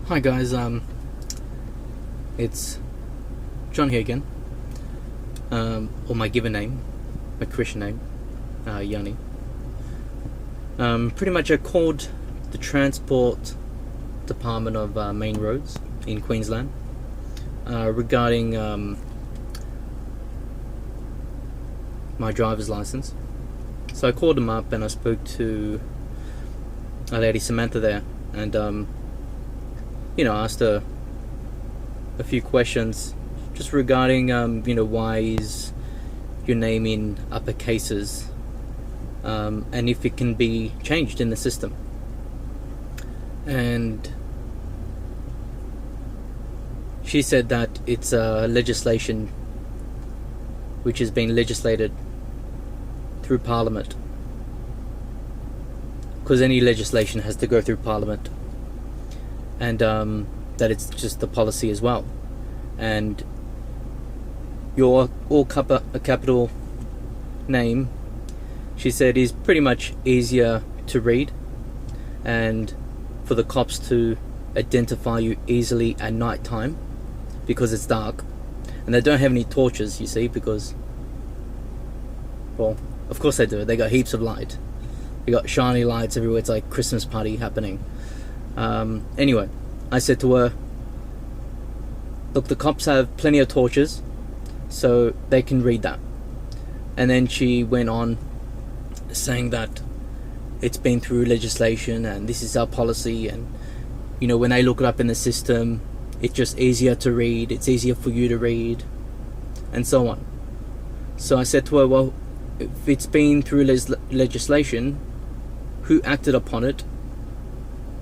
Hi guys, it's John here again, or my given name, my Christian name, Yanni. Pretty much I called the Transport Department of Main Roads in Queensland regarding my driver's license. So I called them up and I spoke to a lady, Samantha, there, and asked her a few questions just regarding, why is your name in upper cases, and if it can be changed in the system. And she said that it's legislation which has been legislated through Parliament, because any legislation has to go through Parliament, and that it's just the policy as well. And your all capital name, she said, is pretty much easier to read, and for the cops to identify you easily at night time because it's dark, and they don't have any torches, you see, because, well, of course they do. They got heaps of light. They got shiny lights everywhere. It's like Christmas party happening. Anyway, I said to her, look, the cops have plenty of torches, so they can read that. And then she went on saying that it's been through legislation and this is our policy, and when they look it up in the system, it's just easier to read, it's easier for you to read, and so on. So I said to her, well, if it's been through legislation, who acted upon it?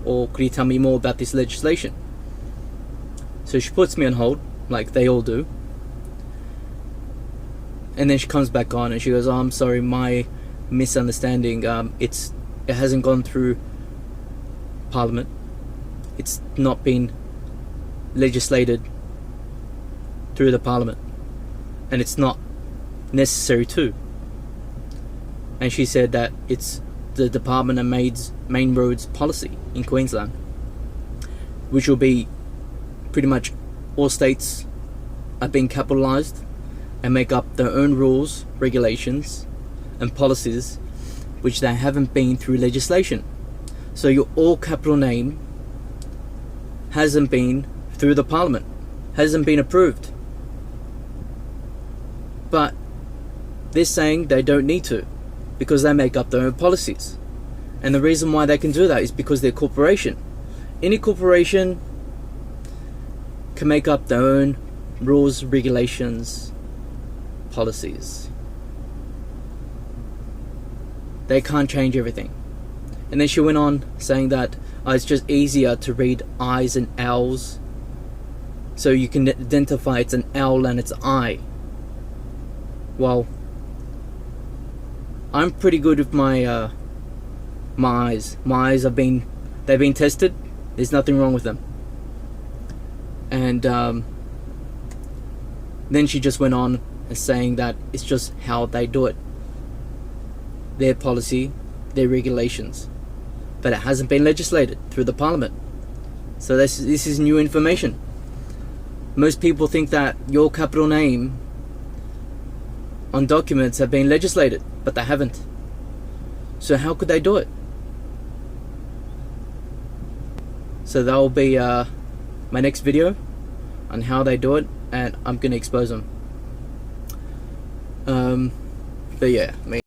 Or could you tell me more about this legislation? So she puts me on hold, like they all do. And then she comes back on and she goes, oh, I'm sorry, my misunderstanding. It hasn't gone through Parliament. It's not been legislated through the Parliament. And it's not necessary to. And she said that it's the Department of Main Roads policy in Queensland, which will be pretty much all states are being capitalised and make up their own rules, regulations and policies which they haven't been through legislation. So your all capital name hasn't been through the Parliament, hasn't been approved, but they're saying they don't need to, because they make up their own policies. And the reason why they can do that is because they're a corporation. Any corporation can make up their own rules, regulations, policies. They can't change everything. And then she went on saying that it's just easier to read I's and L's, so you can identify it's an L and it's I. Well, I'm pretty good with my eyes. My eyes they've been tested. There's nothing wrong with them. And then she just went on and saying that it's just how they do it, their policy, their regulations, but it hasn't been legislated through the Parliament. So this is new information. Most people think that your capital name on documents have been legislated, but they haven't. So how could they do it? So that will be my next video on how they do it, and I'm gonna expose them. But yeah,